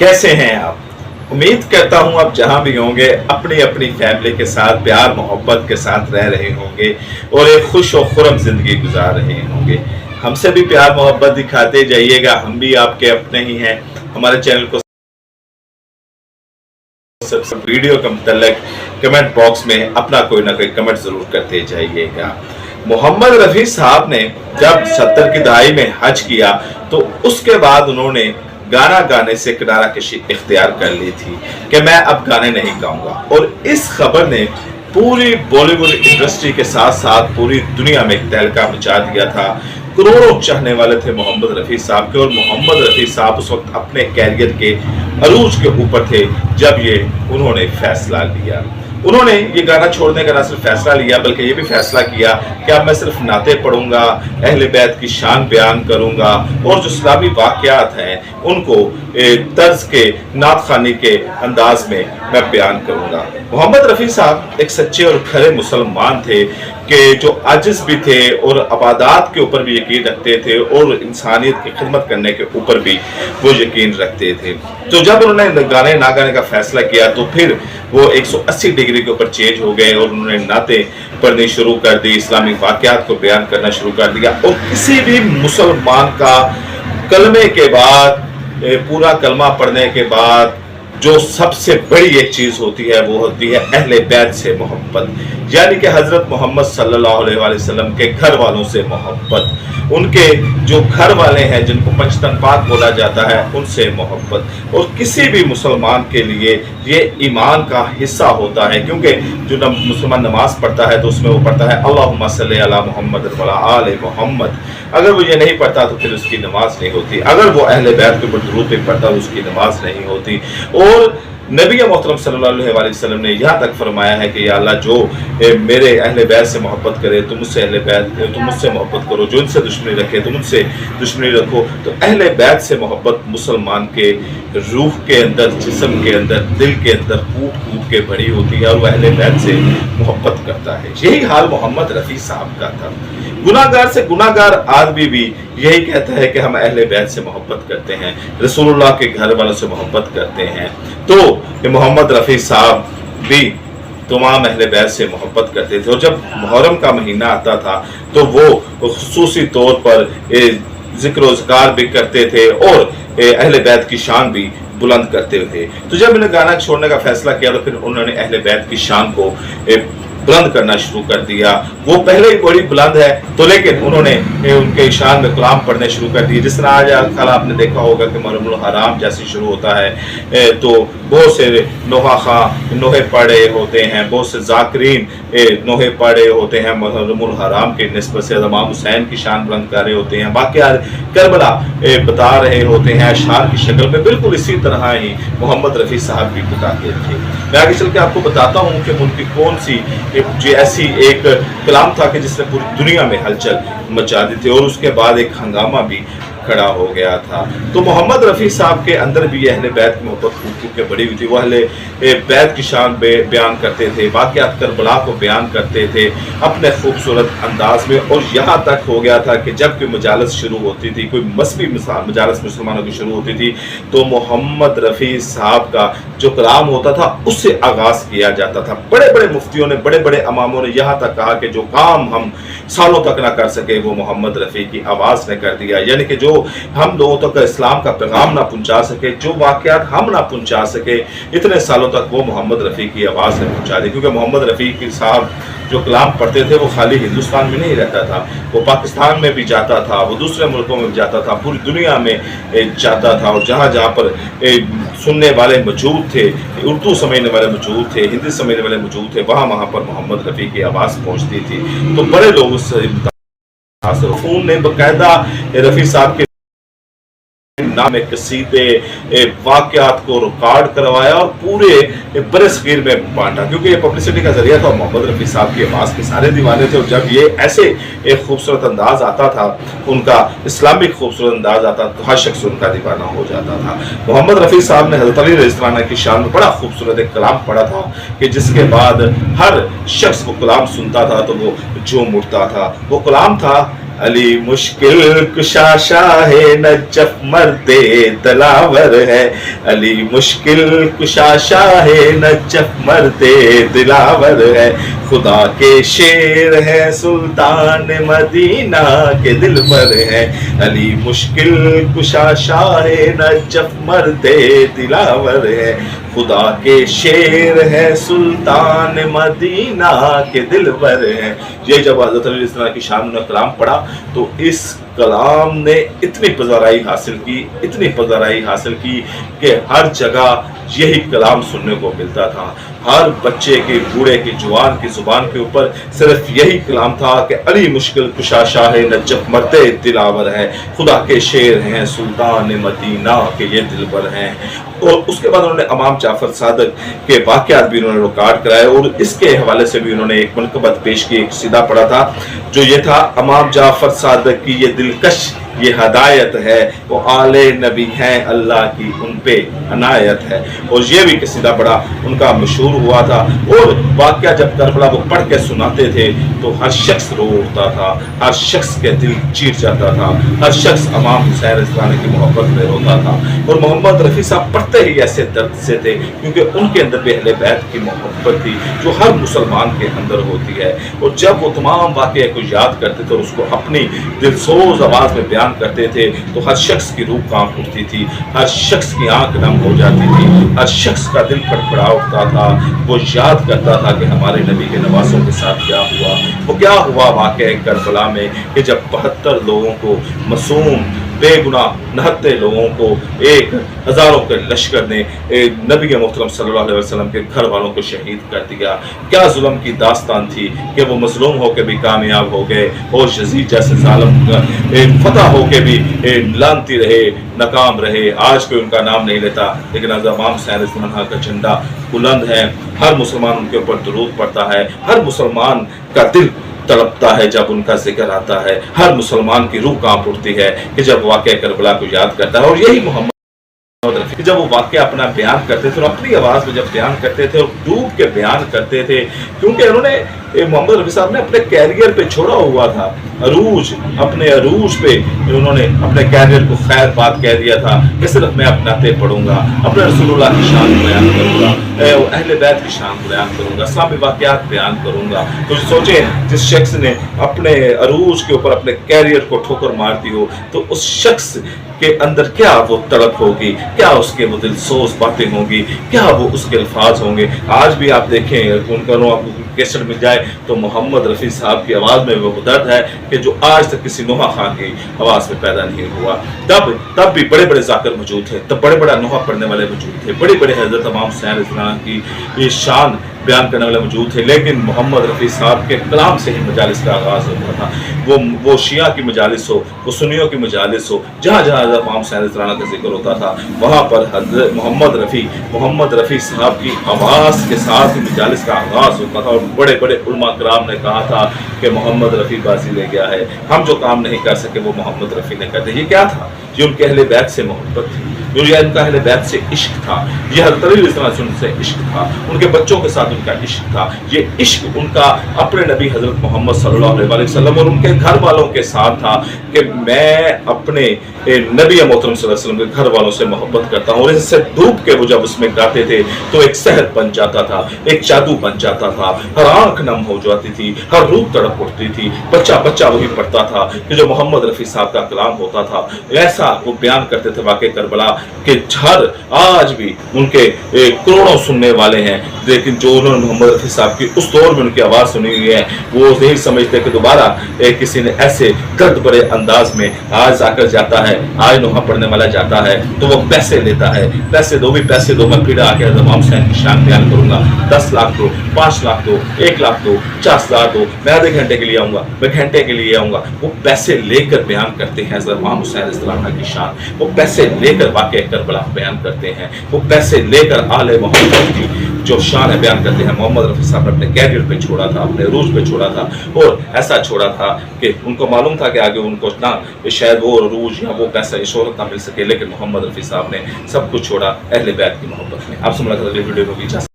कैसे हैं आप? उम्मीद करता हूं आप जहां भी होंगे अपनी अपनी फैमिली के साथ प्यार मोहब्बत के साथ रह रहे होंगे और एक खुश और खुरम जिंदगी गुजार रहे होंगे। हमसे भी प्यार मोहब्बत दिखाते जाइएगा, हम भी आपके अपने ही हैं। हमारे चैनल को सब वीडियो के मुतल्लिक कमेंट बॉक्स में अपना कोई ना कोई कमेंट जरूर करते जाइएगा। मोहम्मद रफ़ी साहब ने जब 70 की दहाई में हज किया तो उसके बाद उन्होंने गाना गाने से किनारा कशी इख्तियार कर ली थी कि मैं अब गाने नहीं गाऊंगा, और इस खबर ने पूरी बॉलीवुड इंडस्ट्री के साथ साथ पूरी दुनिया में तहलका मचा दिया था। करोड़ों चाहने वाले थे मोहम्मद रफ़ी साहब के, और मोहम्मद रफ़ी साहब उस वक्त अपने कैरियर के अरूज के ऊपर थे जब ये उन्होंने फैसला लिया। उन्होंने ये गाना छोड़ने का न सिर्फ फैसला लिया बल्कि ये भी फैसला किया कि अब मैं सिर्फ नाते पढ़ूंगा, अहले बैत की शान बयान करूंगा और जो इस्लामी वाक़यात हैं उनको तर्ज के नात खानी के अंदाज में मैं बयान करूंगा। मोहम्मद रफ़ी साहब एक सच्चे और खरे मुसलमान थे कि जो आजिज़ भी थे और अबादात के ऊपर भी यकीन रखते थे और इंसानियत की खिदमत करने के ऊपर भी वो यकीन रखते थे। तो जब उन्होंने गाने ना गाने का फैसला किया तो फिर वो 180 डिग्री के ऊपर चेंज हो गए और उन्होंने नाते पढ़नी शुरू कर दी, इस्लामी वाक़यात को बयान करना शुरू कर दिया। और किसी भी मुसलमान का कलमे के बाद, पूरा कलमा पढ़ने के बाद जो सबसे बड़ी एक चीज होती है वो होती है अहले बैत से मोहब्बत, यानी कि हजरत मोहम्मद सल्लल्लाहु अलैहि वसल्लम के घर वालों से मोहब्बत, उनके जो घर वाले हैं जिनको पंचतन पाक बोला जाता है उनसे मोहब्बत। और किसी भी मुसलमान के लिए ये ईमान का हिस्सा होता है, क्योंकि जो मुसलमान नमाज पढ़ता है तो उसमें वो पढ़ता है अल्लाहुम्मा सल्ली अला मुहम्मद व अला आले मोहम्मद। अगर वो ये नहीं पढ़ता तो फिर उसकी नमाज नहीं होती। अगर वो अहले बैत के ऊपर दुरूद नहीं पढ़ता तो उसकी नमाज नहीं होती। और नबी मोहतरम सल्लल्लाहु अलैहि वसल्लम ने यहाँ तक फरमाया है कि या अल्लाह जो मेरे अहले बैत से मोहब्बत करे तुम मुझसे अहले बैत, तुम मुझसे मोहब्बत करो, जो इनसे दुश्मनी रखे तुम उनसे दुश्मनी रखो। तो अहले बैत से मोहब्बत मुसलमान के रूह के अंदर, जिस्म के अंदर, दिल के अंदर कूट कूट के भरी होती है और वह अहले बैत से मोहब्बत करता है। यही हाल मोहम्मद रफ़ी साहब का था। गुनाहगार से गुनाहगार आदमी भी यही कहता है कि हम अहले बैत से मोहब्बत करते हैं, रसूलुल्लाह के घर वालों से मोहब्बत करते हैं। तो मोहम्मद रफ़ी साहब भी तमाम अहले बैत से मोहब्बत करते थे। और जब मुहर्रम का महीना आता था तो वो खुसूसी तौर पर जिक्र व ज़िकार भी करते थे और अहले बैत की शान भी बुलंद करते थे। तो जब इन्हें गाना छोड़ने का फैसला किया तो फिर उन्होंने अहले बैत की शान को बुलंद करना शुरू कर दिया। वो पहले ही बड़ी बुलंद है तो लेकिन उन्होंने उनके शान में कलाम पढ़ने शुरू कर दिए। जिस तरह आज कल आपने देखा होगा कि मुहर्रमुल हराम जैसे शुरू होता है तो बहुत से नोहा खां नोहे पढ़े होते हैं, बहुत से जाकिरीन नोहे पढ़े होते हैं मुहर्रमुल हराम के निस्बत से, इमाम हुसैन की शान बुलंद कर रहे होते हैं, बाकी करबला बता रहे होते हैं अशआर की शक्ल में। बिल्कुल इसी तरह ही मोहम्मद रफ़ी साहब भी बताते थे। मैं आगे चल के आपको बताता हूँ कि उनकी कौन सी जो ऐसी एक कलाम था कि जिसने पूरी दुनिया में हलचल मचा दी थी और उसके बाद एक हंगामा भी खड़ा हो गया था। तो मोहम्मद रफ़ी साहब के अंदर भी अहले बैत की मोहब्बत खूब खूब के बड़ी हुई थी। वो अहले बैत की शान बयान करते थे, वाक़यात करबला को बयान करते थे अपने खूबसूरत अंदाज में। और यहाँ तक हो गया था कि जब कोई मजालस शुरू होती थी, कोई मजहबी मजालस मुसलमानों की शुरू होती थी तो मोहम्मद रफ़ी साहब का जो कलाम होता था उससे आगाज़ किया जाता था। बड़े बड़े मुफ्तियों ने, बड़े बड़े इमामों ने यहाँ तक कहा कि जो काम हम सालों तक ना कर सके वो मोहम्मद रफ़ी की आवाज़ ने कर दिया, यानी कि जो हम लोगों तक इस्लाम का पैगाम ना पहुंचा सके, जो वाक़यात हम ना पहुंचा सके, इतने सालों तक वो मोहम्मद रफ़ी की आवाज़ ने पहुंचा दी। क्योंकि मोहम्मद रफ़ी की साहब जो कलाम पढ़ते थे वो खाली हिंदुस्तान में नहीं रहता था, वो पाकिस्तान में भी जाता था, वो दूसरे मुल्कों में भी जाता था, पूरी दुनिया में जाता था। और जहाँ जहाँ पर सुनने वाले मौजूद थे, उर्दू समझने वाले मौजूद थे, हिंदी समझने वाले मौजूद थे, वहाँ पर मोहम्मद रफ़ी की आवाज़ पहुँचती थी। तो बड़े लोग उससे खून ने बाकायदा रफ़ी साहब के नाम कसीदे वाक़यात को रिकॉर्ड करवाया और पूरे बरसगीर में बांटा, क्योंकि ये पब्लिसिटी का जरिया था। मोहम्मद रफ़ी साहब की आवाज़ के सारे दीवाने थे और जब ये ऐसे एक खूबसूरत अंदाज आता था, उनका इस्लामिक खूबसूरत अंदाज आता तो हर शख्स उनका दीवाना हो जाता था। मोहम्मद रफ़ी साहब ने हज़रत अली रज़ियल्लाहु की शान में बड़ा खूबसूरत एक कलाम पढ़ा था कि जिसके बाद हर शख्स वो कलाम सुनता था तो वो झूम उठता था। वो कलाम था अली मुश्किल कुशा शाह नजफ मर्दे दिलावर है, अली मुश्किल कुशा शाह नजफ मर्दे दिलावर है, खुदा के शेर है सुल्तान मदीना के दिलबर है, अली मुश्किल कुशा शाह नजफ मर्दे दिलावर है, खुदा के शेर है सुल्तान मदीना के दिलबर है। ये जब हज़रत अली इस तरह की शान ने कलाम पढ़ा तो इस कलाम ने इतनी पज़ाराई हासिल की, इतनी पज़ाराई हासिल की कि हर जगह यही कलाम सुनने को मिलता था। हर बच्चे के, बूढ़े के, जवान की जुबान के ऊपर सिर्फ यही कलाम था कि अली मुश्किल कुशा शाह नजफ मर्दे दिलावर है, खुदा के शेर हैं सुल्तान मदीना के ये दिलबर हैं। और उसके बाद उन्होंने इमाम जाफर सादिक के वाक़यात भी उन्होंने रिकॉर्ड कराए और इसके हवाले से भी उन्होंने एक मनक़बत पेश की, एक सीधा पढ़ा था जो ये था, इमाम जाफर सादिक की ये दिलकश ये हदायत है, वो आले नबी हैं अल्लाह की उन पे अनायत है। और ये भी कसीदा बड़ा उनका मशहूर हुआ था। और वाक़या जब करबला वो पढ़ के सुनाते थे तो हर शख्स रो उठता था, हर शख्स के दिल चीर जाता था, हर शख्स इमाम हुसैन रज़ियल्लाहु अन्हु की मोहब्बत में रोता था। और मोहम्मद रफ़ी साहब पढ़ते ही ऐसे दर्द से थे क्योंकि उनके अंदर भी अहले बैत की मोहब्बत थी जो हर मुसलमान के अंदर होती है। और जब वो तमाम वाक़े को याद करते थे और उसको अपनी दिलसोज आवाज़ में बयान करते थे तो हर शख्स की रूह कांप उठती थी, हर शख्स की आंख नम हो जाती थी, हर शख्स का दिल फड़फड़ा उठता था। वो याद करता था कि हमारे नबी के नवासों के साथ क्या हुआ। वो क्या हुआ वाक़या करबला में कि जब 72 लोगों को, मासूम बेगुनाह 69 लोगों को एक हज़ारों के लश्कर ने नबी मोहतरम सल्लल्लाहु अलैहि वसल्लम के घर वालों को शहीद कर दिया। क्या जुल्म की दास्तान थी कि वो मजलूम होकर भी कामयाब हो गए और यजीद जैसे जालिम फतह होकर भी लानती रहे, नाकाम रहे। आज कोई उनका नाम नहीं लेता लेकिन इमाम हुसैन रज़ियल्लाहु अन्हु का झंडा बुलंद है। हर मुसलमान उनके ऊपर दुरूद पढ़ता है, हर मुसलमान का दिल तड़पता है जब उनका जिक्र आता है, हर मुसलमान की रूह कांप उठती है कि जब वाक़या करबला को याद करता है। और यही मोहम्मद जब वो वाक़या अपना बयान करते थे और अपनी आवाज़ में जब बयान करते थे और डूब के बयान करते थे, क्योंकि उन्होंने मोहम्मद रफ़ी साहब ने अपने कैरियर पे छोड़ा हुआ था अरूज, अपने अरूज पे उन्होंने अपने कैरियर को खैर बात कह दिया था कि सिर्फ मैं अपना ते पढ़ूंगा, अपने रसूलुल्लाह की शान बयान करूंगा, अहले बैत की शान बयान करूंगा, इस्लामी वाक़यात बयान करूंगा। तो सोचे जिस शख्स ने अपने अरूज के ऊपर अपने कैरियर को ठोकर मार दी हो तो उस शख्स के अंदर क्या वो तड़प होगी, क्या उसके वो दिलसोज बातें होंगी, क्या वो उसके अल्फाज होंगे। आज भी आप देखें उनका आपको कैसेट मिल जाए तो मोहम्मद रफ़ी साहब की आवाज़ में वो दर्द है कि जो आज तक किसी नोहा खान की आवाज़ में पैदा नहीं हुआ। तब भी बड़े बड़े जाकर मौजूद थे, तब बड़े बड़ा नोहा पढ़ने वाले मौजूद थे, बड़े बड़े हज़रत इमाम हुसैन रज़ियल्लाहु अन्हु की ये शान बयान करने वाले मौजूद थे। लेकिन मोहम्मद रफ़ी साहब के कलाम से ही मजालिस का आगाज़ होता था। वो शिया की मजालिस हो, वो सुन्नियों की मजालिस हो, जहाँ जहाँ इमाम हुसैन रज़ियल्लाहु अन्हु का जिक्र होता था वहाँ पर हज़रत मोहम्मद रफ़ी साहब की आवाज़ के साथ ही मजालिस का आगाज़ होता था। और बड़े बड़े उलमा कराम ने कहा था कि मोहम्मद रफ़ी बाजी ले गया है, हम जो काम नहीं कर सके वो मोहम्मद रफ़ी ने करते। ये क्या था? ये उनके अहले बैत से मोहब्बत थी, ये उनका अहले बैत से इश्क था, ये हज़रत अली रज़ियल्लाहु अन्हु से इश्क था, उनके बच्चों के साथ उनका इश्क था। ये इश्क उनका अपने नबी हज़रत मोहम्मद सल्लल्लाहु अलैहि वसल्लम और उनके घर वालों के साथ था कि मैं अपने नबी मोहतरम सल्लल्लाहु अलैहि वसल्लम के घर वालों से मोहब्बत करता हूँ। और इससे डूब के वो जब उसमें गाते थे तो एक सहर बन जाता था, एक जादू बन जाता था, हर आंख नम हो जाती थी, हर रूह तड़प उठती थी। बच्चा वही पढ़ता था कि जो मोहम्मद रफ़ी साहब का कलाम होता था। ऐसा वो बयान करते थे वाक़े करबला के हर आज भी उनके करोड़ों सुनने वाले हैं, लेकिन जो उन्होंने मोहम्मद रफ़ी साहब की उस दौर में उनकी आवाज़ सुनी हुई है वो नहीं समझते कि दोबारा किसी ने ऐसे दर्द भरे अंदाज में आज आकर जाता है, आज नोहा पढ़ने वाला जाता है तो वो पैसे लेता है, पैसे दो, मैं फिर आके इमाम हुसैन की शान बयान करूंगा, 10 लाख दो, 5 लाख दो, 1 लाख दो, 50,000 दो, मैं आधे घंटे के लिए आऊंगा, मैं घंटे के लिए आऊंगा। वो पैसे लेकर बयान करते हैं इमाम हुसैन रज़ियल्लाहु अन्हु की शान, वो पैसे लेकर वाक़या करबला बयान करते हैं, वो पैसे लेकर आले मोहम्मद की जो शान है बयान करते हैं। मोहम्मद रफ़ी साहब ने अपने कैरियर पे छोड़ा था, अपने रूज पे छोड़ा था और ऐसा छोड़ा था कि उनको मालूम था कि आगे उनको ना शायद वो रूज या वो पैसा शोहरत ना मिल सके, लेकिन मोहम्मद रफ़ी साहब ने सब कुछ छोड़ा अहले बैत की मोहब्बत में। आप समझ वीडियो को भी